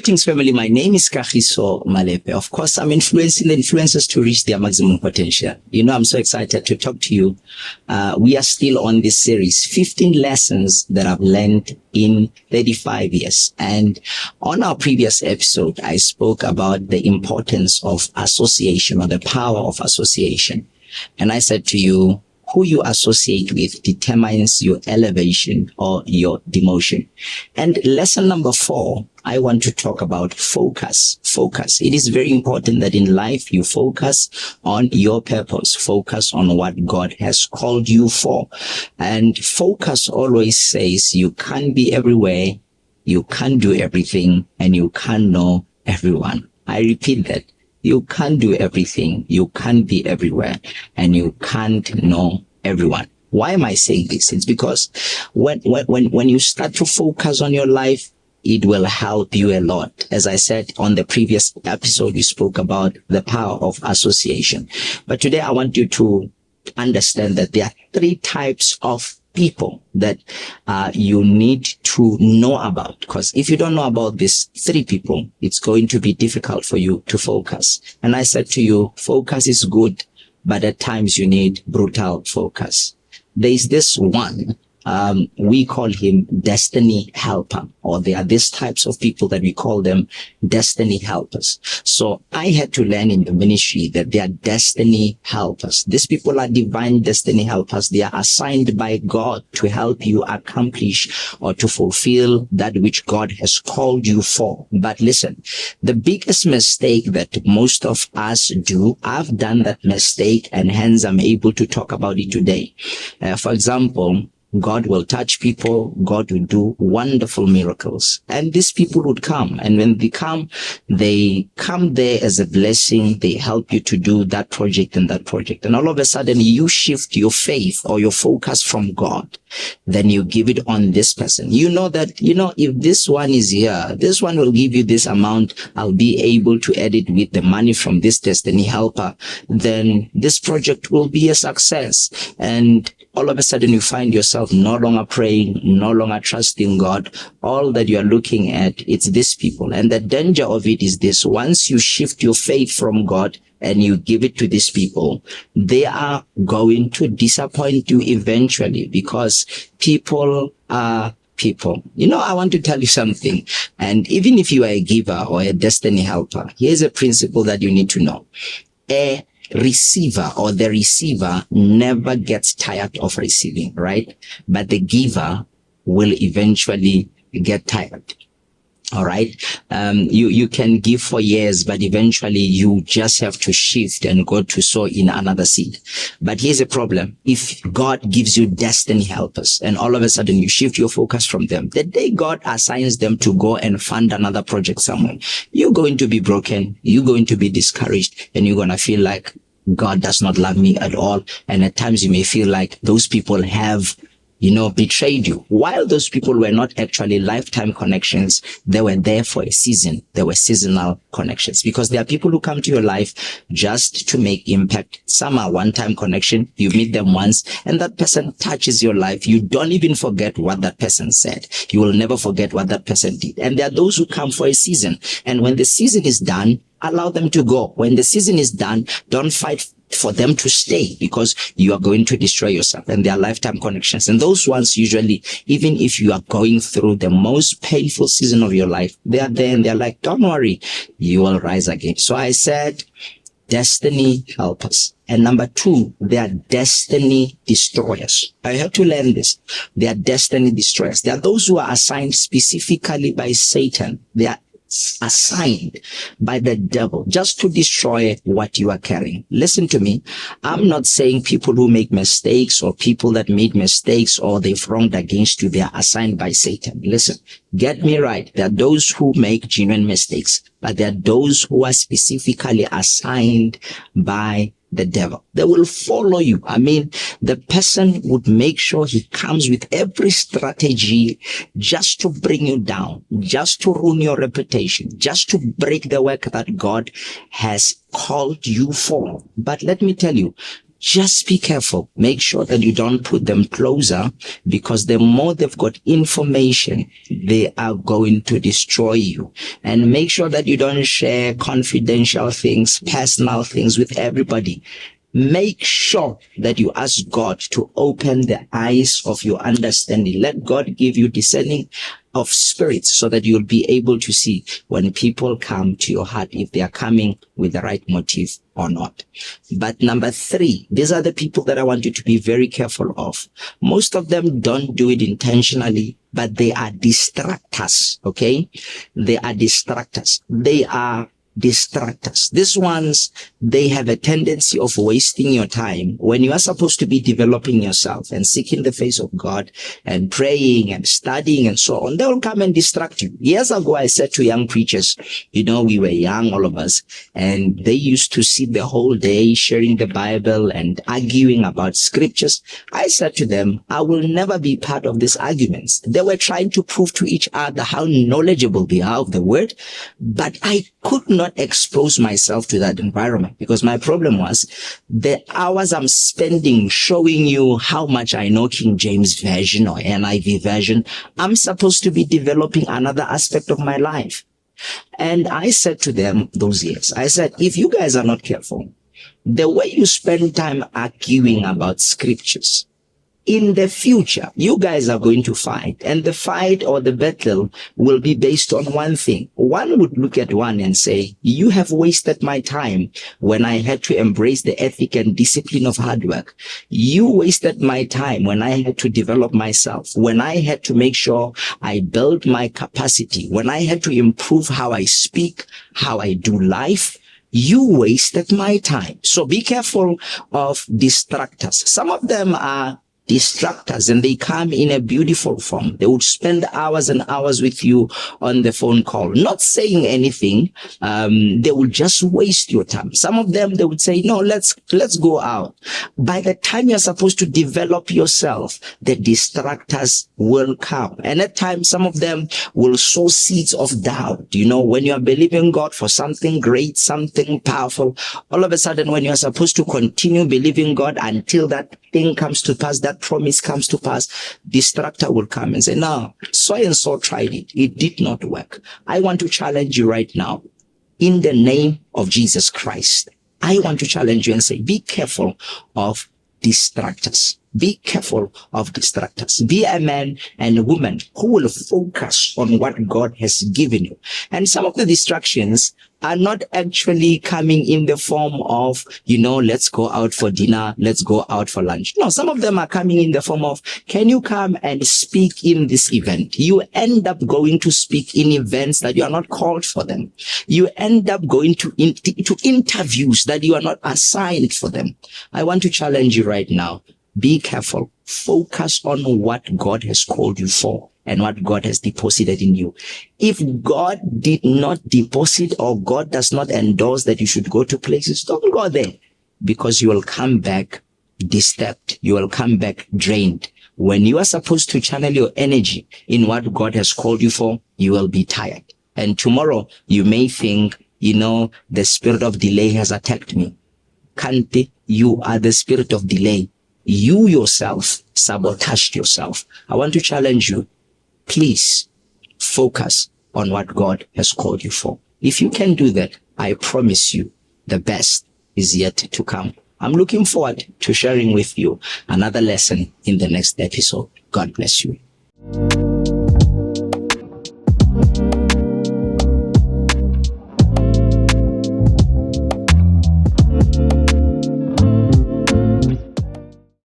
Greetings, family. My name is Kagiso Malepe. Of course, I'm influencing the influencers to reach their maximum potential. You know, I'm so excited to talk to you. We are still on this series, 15 lessons that I've learned in 35 years. And on our previous episode, I spoke about the importance of association, or the power of association. And I said to you, who you associate with determines your elevation or your demotion. And lesson number 4, I want to talk about focus. Focus. It is very important that in life you focus on your purpose, focus on what God has called you for. And focus always says you can't be everywhere, you can't do everything, and you can't know everyone. I repeat that. You can't do everything, you can't be everywhere, and you can't know everyone. Why am I saying this? It's because when you start to focus on your life, it will help you a lot. As I said on the previous episode, we spoke about the power of association. But today I want you to understand that there are 3 types of people that you need to know about, because if you don't know about these 3 people, it's going to be difficult for you to focus. And I said to you, focus is good, but at times you need brutal focus. There is this one, we call him destiny helper, or there are these types of people that we call them destiny helpers. So I had to learn in the ministry that they are destiny helpers. These people are divine destiny helpers. They are assigned by God to help you accomplish or to fulfill that which God has called you for. But listen, the biggest mistake that most of us do, I've done that mistake, and hence I'm able to talk about it today. For example, God will touch people, God will do wonderful miracles, and these people would come, and when they come there as a blessing. They help you to do that project and that project, and all of a sudden you shift your faith or your focus from God. Then you give it on this person. You know that, if this one is here, this one will give you this amount, I'll be able to add it with the money from this destiny helper, then this project will be a success. And all of a sudden you find yourself no longer praying, no longer trusting God. All that you are looking at, it's these people. And the danger of it is this: once you shift your faith from God and you give it to these people, they are going to disappoint you eventually, because people are people. I want to tell you something. And even if you are a giver or a destiny helper, here's a principle that you need to know. A receiver, or the receiver, never gets tired of receiving, right? But the giver will eventually get tired. All right. You can give for years, but eventually you just have to shift and go to sow in another seed. But here's a problem. If God gives you destiny helpers and all of a sudden you shift your focus from them, the day God assigns them to go and fund another project somewhere, you're going to be broken. You're going to be discouraged, and you're going to feel like God does not love me at all. And at times you may feel like those people have betrayed you. While those people were not actually lifetime connections, they were there for a season. They were seasonal connections, because there are people who come to your life just to make impact. Some are one-time connection. You meet them once and that person touches your life. You don't even forget what that person said. You will never forget what that person did. And there are those who come for a season. And when the season is done, allow them to go. When the season is done, don't fight for them to stay, because you are going to destroy yourself. And they are lifetime connections. And those ones, usually, even if you are going through the most painful season of your life, they are there and they're like, don't worry, you will rise again. So I said, destiny helpers. And number 2, they are destiny destroyers. I had to learn this. They are destiny destroyers. They are those who are assigned specifically by Satan. They are assigned by the devil just to destroy what you are carrying. Listen to me. I'm not saying people who make mistakes or people that made mistakes or they've wronged against you, they are assigned by Satan. Listen, get me right. There are those who make genuine mistakes, but there are those who are specifically assigned by the devil. They will follow you. I mean, the person would make sure he comes with every strategy just to bring you down, just to ruin your reputation, just to break the work that God has called you for. But let me tell you, just be careful. Make sure that you don't put them closer, because the more they've got information, they are going to destroy you. And make sure that you don't share confidential things, personal things with everybody. Make sure that you ask God to open the eyes of your understanding. Let God give you discerning of spirits so that you'll be able to see when people come to your heart, if they are coming with the right motive or not. But number 3, these are the people that I want you to be very careful of. Most of them don't do it intentionally, but they are distractors, okay? They are distractors. They are distractors. These ones, they have a tendency of wasting your time when you are supposed to be developing yourself and seeking the face of God and praying and studying and so on. They will come and distract you. Years ago, I said to young preachers, we were young, all of us, and they used to sit the whole day sharing the Bible and arguing about scriptures. I said to them, I will never be part of these arguments. They were trying to prove to each other how knowledgeable they are of the word, but I could not expose myself to that environment, because my problem was the hours I'm spending showing you how much I know King James Version or NIV version. I'm supposed to be developing another aspect of my life. And I said to them those years, I said, if you guys are not careful, the way you spend time arguing about scriptures, in the future, you guys are going to fight, and the fight or the battle will be based on one thing. One would look at one and say, you have wasted my time when I had to embrace the ethic and discipline of hard work. You wasted my time when I had to develop myself, when I had to make sure I build my capacity, when I had to improve how I speak, how I do life. You wasted my time. So be careful of distractors. Some of them are distractors, and they come in a beautiful form. They would spend hours and hours with you on the phone call, not saying anything. They would just waste your time. Some of them, they would say, no, let's go out. By the time you're supposed to develop yourself, the distractors will come. And at times, some of them will sow seeds of doubt. When you are believing God for something great, something powerful, all of a sudden, when you're supposed to continue believing God until that thing comes to pass, that promise comes to pass, distractor will come and say, no, so and so tried it. It did not work. I want to challenge you right now in the name of Jesus Christ. I want to challenge you and say, be careful of distractors. Be careful of distractors. Be a man and a woman who will focus on what God has given you. And some of the distractions are not actually coming in the form of, let's go out for dinner, let's go out for lunch. No, some of them are coming in the form of, can you come and speak in this event? You end up going to speak in events that you are not called for them. You end up going to interviews that you are not assigned for them. I want to challenge you right now. Be careful. Focus on what God has called you for and what God has deposited in you. If God did not deposit, or God does not endorse that you should go to places, don't go there, because you will come back disturbed. You will come back drained. When you are supposed to channel your energy in what God has called you for, you will be tired. And tomorrow you may think, the spirit of delay has attacked me. Kante, you are the spirit of delay. You yourself sabotaged yourself. I want to challenge you. Please focus on what God has called you for. If you can do that, I promise you the best is yet to come. I'm looking forward to sharing with you another lesson in the next episode. God bless you.